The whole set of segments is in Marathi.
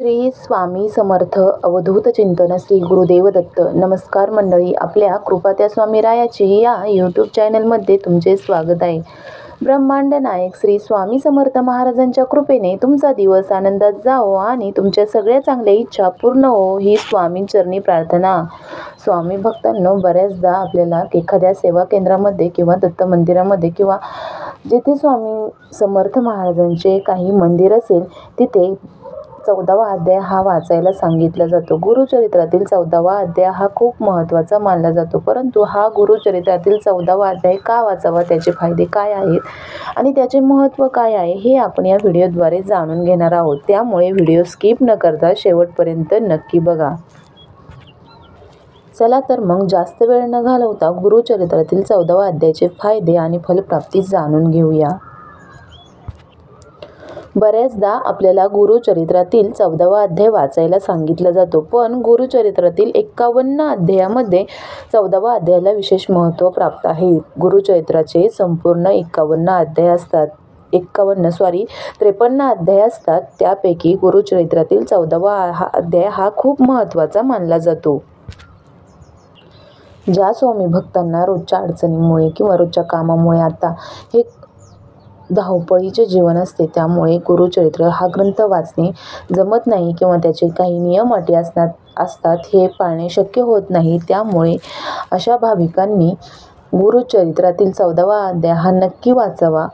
श्री स्वामी समर्थ अवधूत चिंतन श्री गुरुदेव दत्त. नमस्कार मंडळी, आपल्या कृपात्या स्वामीरायाची या यूट्यूब चॅनलमध्ये तुमचे स्वागत आहे. ब्रह्मांड नायक श्री स्वामी समर्थ महाराजांच्या कृपेने तुमचा दिवस आनंदात जावो आणि तुमच्या सगळ्या चांगल्या इच्छा पूर्ण हो ही स्वामींचरणी प्रार्थना. स्वामी भक्तांनो, बऱ्याचदा आपल्याला एखाद्या सेवा केंद्रामध्ये किंवा दत्त मंदिरामध्ये किंवा जिथे स्वामी समर्थ महाराजांचे काही मंदिर असेल तिथे 14वा अध्याय हा वाचायला सांगितला जातो. गुरुचरित्रातील 14वा अध्याय हा खूप महत्त्वाचा मानला जातो. परंतु हा गुरुचरित्रातील 14वा अध्याय का वाचावा, त्याचे फायदे काय आहेत आणि त्याचे महत्त्व काय आहे हे आपण या व्हिडिओद्वारे जाणून घेणार आहोत. त्यामुळे व्हिडिओ स्किप न करता शेवटपर्यंत नक्की बघा. चला तर मग जास्त वेळ न घालवता गुरुचरित्रातील 14वा अध्यायाचे फायदे आणि फलप्राप्ती जाणून घेऊया. बऱ्याचदा आपल्याला गुरुचरित्रातील 14वा अध्याय वाचायला सांगितला जातो, पण गुरुचरित्रातील 51 अध्यायामध्ये 14वा अध्यायाला विशेष महत्त्व प्राप्त आहे. गुरुचरित्राचे संपूर्ण 51 अध्याय असतात. 53 अध्याय असतात. त्यापैकी गुरुचरित्रातील 14वा अध्याय हा खूप महत्त्वाचा मानला जातो. ज्या स्वामी भक्तांना रोजच्या अडचणीमुळे किंवा रोजच्या कामामुळे आता हे धावपळीचे जीवन असते, त्यामुळे गुरुचरित्र हा ग्रंथ वाचणे जमत नाही किंवा त्याचे काही नियम अटी असतात हे पाळणे शक्य होत नाही. त्यामुळे अशा भाविकांनी गुरुचरित्रातील 14वा अध्याय हा नक्की वाचावा.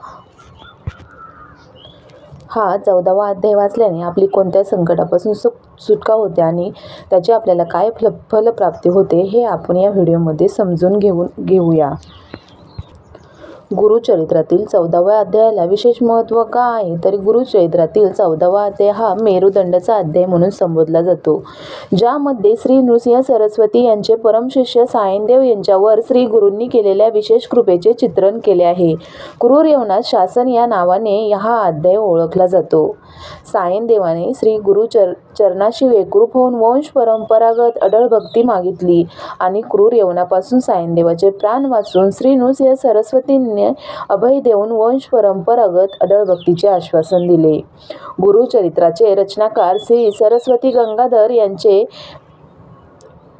हा 14वा अध्याय वाचल्याने आपली कोणत्या संकटापासून सुटका होते आणि त्याची आपल्याला काय फलप्राप्ती होते हे आपण या व्हिडिओमध्ये समजून घेऊया. गुरुचरित्रातील 14व्या अध्यायाला विशेष महत्त्व का आहे, तर गुरुचरित्रातील 14वा अध्याय हा मेरुदंडाचा अध्याय म्हणून संबोधला जातो, ज्यामध्ये श्री नृसिंह सरस्वती यांचे परमशिष्य सायनदेव यांच्यावर श्री गुरूंनी केलेल्या विशेष कृपेचे चित्रण केले आहे. क्रूर यवनाथ शासन या नावाने हा अध्याय ओळखला जातो. सायनदेवाने श्री गुरु चरणाशी एकरूप होऊन वंश परंपरागत अढळ भक्ती मागितली आणि क्रूर यवनापासून सायनदेवाचे प्राण वाचून श्री नृसिंह सरस्वतींनी अभय देऊन वंश परंपरागत अढळ भक्तीचे आश्वासन दिले. गुरुचरित्राचे रचनाकार श्री सरस्वती गंगाधर यांचे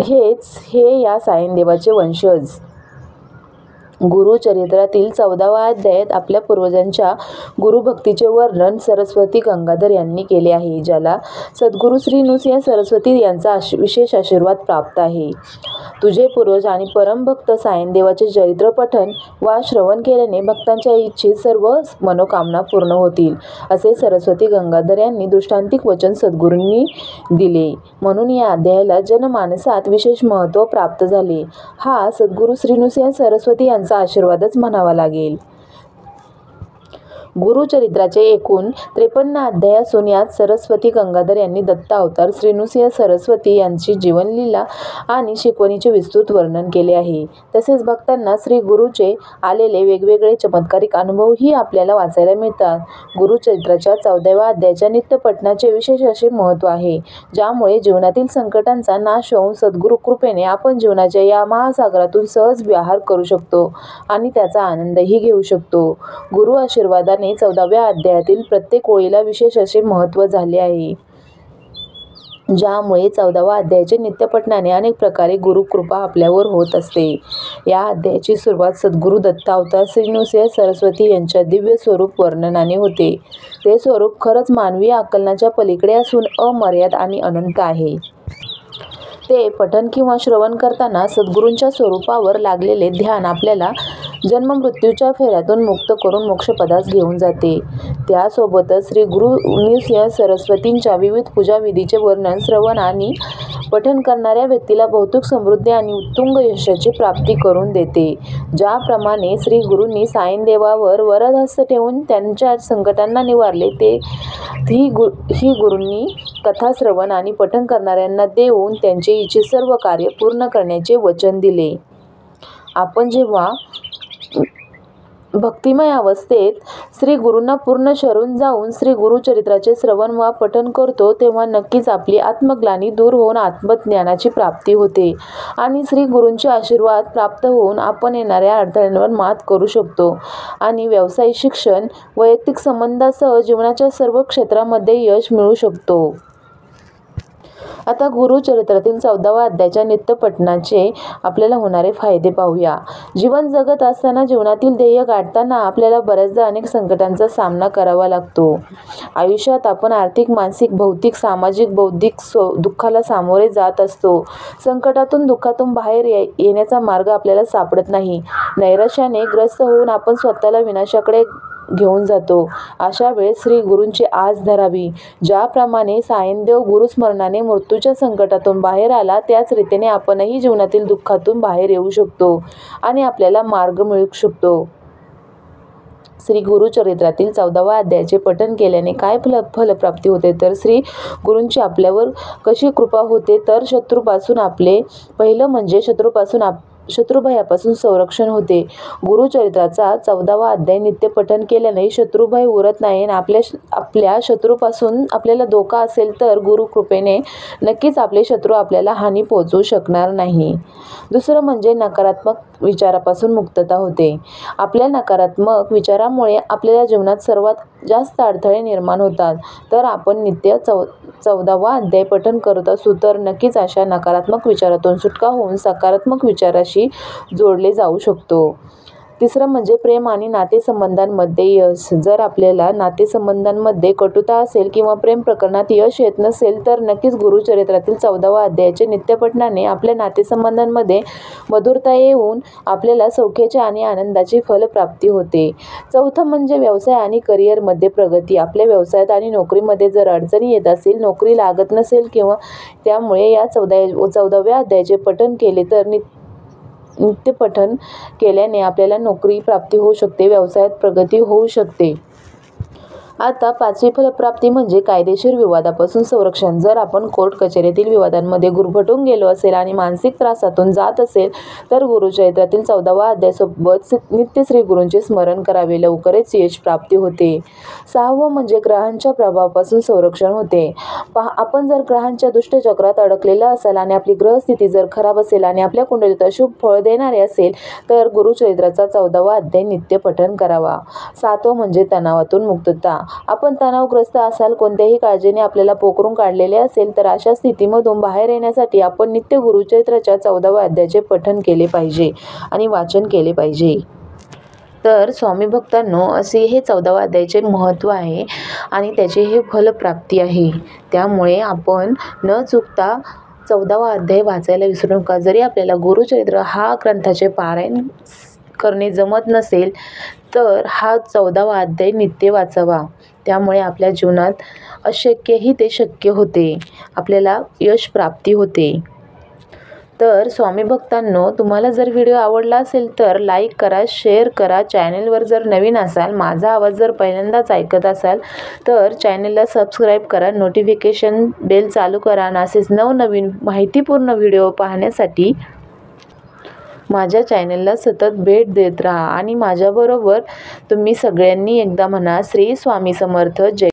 हे या सायनदेवाचे वंशज. गुरुचरित्रातील 14वा अध्यायात आपल्या पूर्वजांच्या गुरुभक्तीचे वर्णन सरस्वती गंगाधर यांनी केले आहे, ज्याला सद्गुरू श्री नृसिंह सरस्वती यांचा विशेष आशीर्वाद प्राप्त आहे. तुझे पूर्वज आणि परमभक्त सायनदेवाचे चरित्र पठण वा श्रवण केल्याने भक्तांच्या इच्छित सर्व मनोकामना पूर्ण होतील, असे सरस्वती गंगाधर यांनी दृष्टांतिक वचन सद्गुरूंनी दिले. म्हणून या अध्यायाला जनमानसात विशेष महत्त्व प्राप्त झाले. हा सद्गुरू श्री नृसिंह सरस्वती यांचा आशीर्वादच म्हणावा लागेल. गुरुचरित्राचे एकूण 53 अध्याय असून यात सरस्वती गंगाधर यांनी दत्त अवतार, श्री नृसिंह सरस्वती यांची जीवनलीला आणि शिकवणीचे विस्तृत वर्णन केले आहे. तसेच भक्तांना श्री गुरुचे आलेले वेगवेगळे चमत्कारिक अनुभवही आपल्याला वाचायला मिळतात. गुरुचरित्राच्या 14व्या अध्यायाच्या नित्यपठणाचे विशेष असे महत्त्व आहे, ज्यामुळे जीवनातील संकटांचा नाश होऊन सद्गुरू कृपेने आपण जीवनाच्या या महासागरातून सहज विहार करू शकतो आणि त्याचा आनंदही घेऊ शकतो. गुरु आशीर्वादाने 14व्या अध्यायातील प्रत्येक ओळीला विशेष असे महत्त्व झाले आहे, ज्यामुळे 14वा अध्यायाचे नित्यपठणाने अनेक प्रकारे गुरुकृपा आपल्यावर होत असते. या अध्यायाची सुरुवात सद्गुरू दत्त अवतार श्री नृसिंह सरस्वती यांच्या दिव्य स्वरूप वर्णनाने होते. ते स्वरूप खरंच मानवी आकलनाच्या पलीकडे असून अमर्याद आणि अनंत आहे. ते पठण किंवा श्रवण करताना सद्गुरूंच्या स्वरूपावर लागलेले ध्यान आपल्याला जन्ममृत्यूच्या फेऱ्यातून मुक्त करून मोक्षपदास घेऊन जाते. त्यासोबतच श्री गुरु नृसिंह सरस्वतींच्या विविध पूजाविधीचे वर्णन, श्रवण आणि पठण करणाऱ्या व्यक्तीला भौतिक समृद्धी आणि उत्तुंग यशाची प्राप्ती करून देते. ज्याप्रमाणे श्री गुरूंनी सायनदेवावर वरदहस्त ठेवून त्यांच्या संकटांना निवारले, ही गुरूंनी कथा श्रवण आणि पठण करणाऱ्यांना देऊन त्यांचे इच्छित सर्व कार्य पूर्ण करण्याचे वचन दिले. आपण जेव्हा भक्तिमय अवस्थेत श्री गुरूंना पूर्ण शरण जाऊन श्री गुरुचरित्राचे श्रवण वा पठण करतो, तेव्हा नक्कीच आपली आत्मग्लानी दूर होऊन आत्मज्ञानाची प्राप्ती होते आणि श्री गुरूंचे आशीर्वाद प्राप्त होऊन आपण येणाऱ्या अडथळ्यांवर मात करू शकतो आणि व्यावसायिक, शिक्षण, वैयक्तिक संबंधासह जीवनाच्या सर्व क्षेत्रामध्ये यश मिळवू शकतो. आता गुरुचरित्रातील 14वा अध्यायाच्या नित्यपठणाचे आपल्याला होणारे फायदे पाहूया. जीवन जगत असताना जीवनातील ध्येय गाठताना आपल्याला बऱ्याचदा अनेक संकटांचा सामना करावा लागतो. आयुष्यात आपण आर्थिक, मानसिक, भौतिक, सामाजिक, बौद्धिक दुःखाला सामोरे जात असतो. संकटातून, दुःखातून बाहेर येण्याचा मार्ग आपल्याला सापडत नाही. नैराश्याने ग्रस्त होऊन आपण स्वतःला विनाशाकडे घेऊन जातो. अशा वेळेस श्री गुरूंची आस धरावी. ज्याप्रमाणे सायनदेव गुरुस्मरणाने मृत्यूच्या संकटातून बाहेर आला, त्याच रीतीने आपणही जीवनातील दुःखातून बाहेर येऊ शकतो आणि आपल्याला मार्ग मिळू शकतो. श्री गुरुचरित्रातील 14वा अध्यायाचे पठण केल्याने काय फलप्राप्ती होते, तर श्री गुरूंची आपल्यावर कशी कृपा होते, तर पहिलं म्हणजे शत्रुभयापासून संरक्षण होते. गुरुचरित्राचा 14वा अध्याय नित्य पठण केल्याने शत्रुभय उरत नाही. आपल्या शत्रूपासून आपल्याला धोका असेल तर गुरुकृपेने नक्कीच आपले शत्रू आपल्याला हानी पोहोचवू शकणार नाही. दुसरं म्हणजे नकारात्मक विचारापासून मुक्तता होते. आपल्या नकारात्मक विचारामुळे आपल्या जीवनात सर्वात जास्त अडथळे निर्माण होतात. तर आपण नित्य 14वा अध्याय पठण करत असू तर नक्कीच अशा नकारात्मक विचारातून सुटका होऊन सकारात्मक विचाराशी जोडले जाऊ शकतो. तिसरं म्हणजे प्रेम आणि नातेसंबंधांमध्ये यश. जर आपल्याला नातेसंबंधांमध्ये कटुता असेल किंवा प्रेम प्रकरणात यश येत नसेल तर नक्कीच गुरुचरित्रातील 14वा अध्यायाचे नित्यपठणाने आपल्या नातेसंबंधांमध्ये मधुरता येऊन आपल्याला सौख्याची आणि आनंदाची फलप्राप्ती होते. चौथं म्हणजे व्यवसाय आणि करिअरमध्ये प्रगती. आपल्या व्यवसायात आणि नोकरीमध्ये जर अडचणी येत असतील, नोकरी लागत नसेल किंवा त्यामुळे या 14व्या अध्यायाचे पठण केले तर नित्यपठण केल्याने आपल्याला नोकरी प्राप्ती होऊ शकते, व्यवसायात प्रगती होऊ शकते. आता 5वी फलप्राप्ती म्हणजे कायदेशीर विवादापासून संरक्षण. जर आपण कोर्ट कचेरीतील विवादांमध्ये गुरफटून गेलो असेल आणि मानसिक त्रासातून जात असेल तर गुरुचरित्रातील 14वा अध्यायासोबत नित्य श्री गुरूंचे स्मरण करावे. लवकरच यश प्राप्ती होते. 6वं म्हणजे ग्रहांच्या प्रभावापासून संरक्षण होते. आपण जर ग्रहांच्या दुष्टचक्रात अडकलेला असाल आणि आपली ग्रहस्थिती जर खराब असेल आणि आपल्या कुंडलीत अशुभ फळ देणारे असेल तर गुरुचरित्राचा 14वा अध्याय नित्य पठण करावा. 7वं म्हणजे तणावातून मुक्तता. आपण तणावग्रस्त असाल, कोणत्याही काळजीने आपल्याला पोखरून काढलेले असेल तर अशा स्थितीमधून बाहेर येण्यासाठी आपण नित्य गुरुचरित्राच्या 14व्या अध्यायाचे पठण केले पाहिजे आणि वाचन केले पाहिजे. तर स्वामी भक्तांनो, असे हे 14व्या अध्यायाचे महत्त्व आहे आणि त्याची हे फलप्राप्ती आहे. त्यामुळे आपण न चुकता 14वा अध्याय वाचायला विसरू नका. जरी आपल्याला गुरुचरित्र हा ग्रंथाचे पारायण करणे जमत नसेल तर हा 14वा अध्याय नित्य वाचावा. त्यामुळे आपल्या जीवनात अशक्यही ते शक्य होते, आपल्याला यश प्राप्ती होते. तर स्वामी भक्तांनो, तुम्हाला जर व्हिडिओ आवडला असेल तर लाईक करा, शेअर करा. चॅनलवर जर नवीन असाल, माझा आवाज जर पहिल्यांदाच ऐकत असाल तर चॅनलला सबस्क्राईब करा, नोटिफिकेशन बेल चालू करा आणि असेच नवनवीन माहितीपूर्ण व्हिडिओ पाहण्यासाठी माझ्या चॅनलला सतत भेट देत राहा. आणि माझ्याबरोबर तुम्ही सगळ्यांनी एकदा म्हणा, श्री स्वामी समर्थ. जय